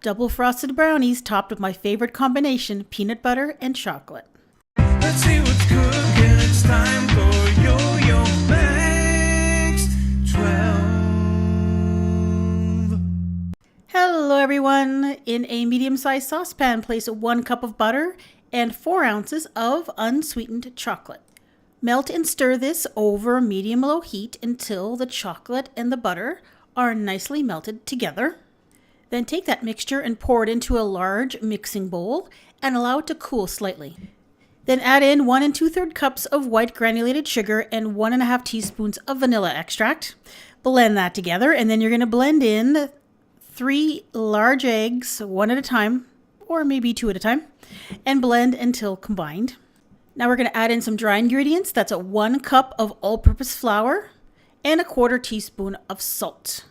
double frosted brownies topped with my favorite combination, peanut butter and chocolate. Let's see what's cooking. It's time for yoyomax12. Hello everyone! In a medium-sized saucepan, place 1 cup of butter and 4 ounces of unsweetened chocolate. Melt and stir this over medium-low heat until the chocolate and the butter are nicely melted together. Then take that mixture and pour it into a large mixing bowl and allow it to cool slightly. Then add in 1 2/3 cups of white granulated sugar and 1 1/2 teaspoons of vanilla extract. Blend that together, and then you're going to blend in 3 large eggs, 1 at a time, or maybe 2 at a time, and blend until combined. Now we're going to add in some dry ingredients. That's a 1 cup of all-purpose flour and a 1/4 teaspoon of salt.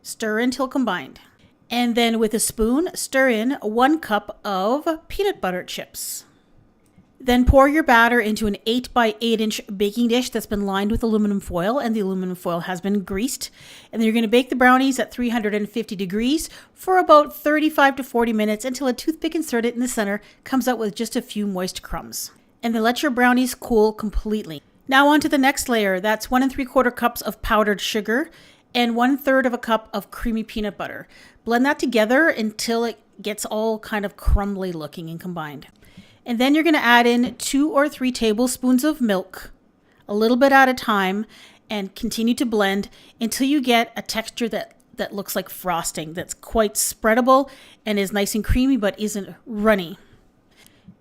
Stir until combined. And then with a spoon, stir in 1 cup of peanut butter chips. Then pour your batter into an 8 by 8 inch baking dish that's been lined with aluminum foil, and the aluminum foil has been greased. And then you're going to bake the brownies at 350 degrees for about 35 to 40 minutes until a toothpick inserted in the center comes out with just a few moist crumbs. And then let your brownies cool completely. Now on to the next layer. That's 1 3/4 cups of powdered sugar and 1/3 of a cup of creamy peanut butter. Blend that together until it gets all kind of crumbly looking and combined. And then you're going to add in 2 or 3 tablespoons of milk, a little bit at a time, and continue to blend until you get a texture that looks like frosting, that's quite spreadable and is nice and creamy but isn't runny.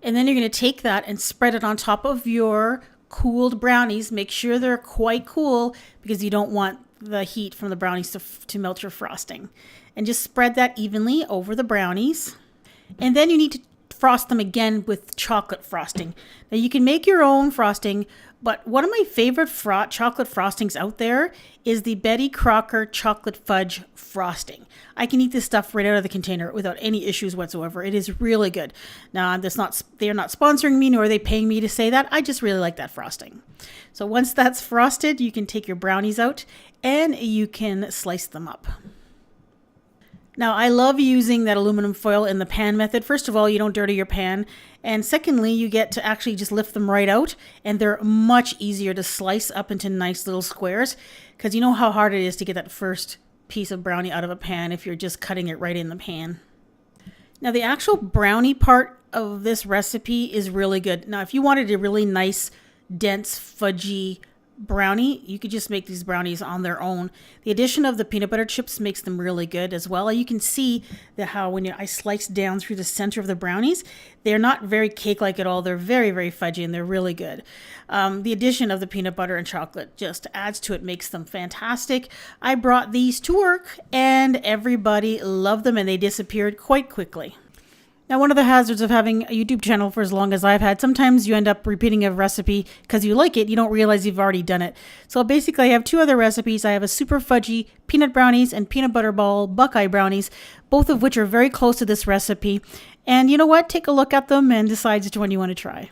And then you're going to take that and spread it on top of your cooled brownies. Make sure they're quite cool because you don't want the heat from the brownies to melt your frosting. And just spread that evenly over the brownies. And then you need to frost them again with chocolate frosting. Now you can make your own frosting, but one of my favorite chocolate frostings out there is the Betty Crocker chocolate fudge frosting. I can eat this stuff right out of the container without any issues whatsoever. It is really good. Now they're not sponsoring me, nor are they paying me to say that. I just really like that frosting. So once that's frosted, you can take your brownies out and you can slice them up. Now, I love using that aluminum foil in the pan method. First of all, you don't dirty your pan. And secondly, you get to actually just lift them right out. And they're much easier to slice up into nice little squares. Because you know how hard it is to get that first piece of brownie out of a pan if you're just cutting it right in the pan. Now, the actual brownie part of this recipe is really good. Now, if you wanted a really nice, dense, fudgy brownie, you could just make these brownies on their own. The addition of the peanut butter chips makes them really good as well. You can see how when I slice down through the center of the brownies, they're not very cake-like at all. They're very, very fudgy and they're really good. The addition of the peanut butter and chocolate just adds to it, makes them fantastic. I brought these to work and everybody loved them and they disappeared quite quickly. Now, one of the hazards of having a YouTube channel for as long as I've had, sometimes you end up repeating a recipe because you like it. You don't realize you've already done it. So basically, I have 2 other recipes. I have a super fudgy peanut brownies and peanut butter ball Buckeye brownies, both of which are very close to this recipe. And you know what? Take a look at them and decide which one you want to try.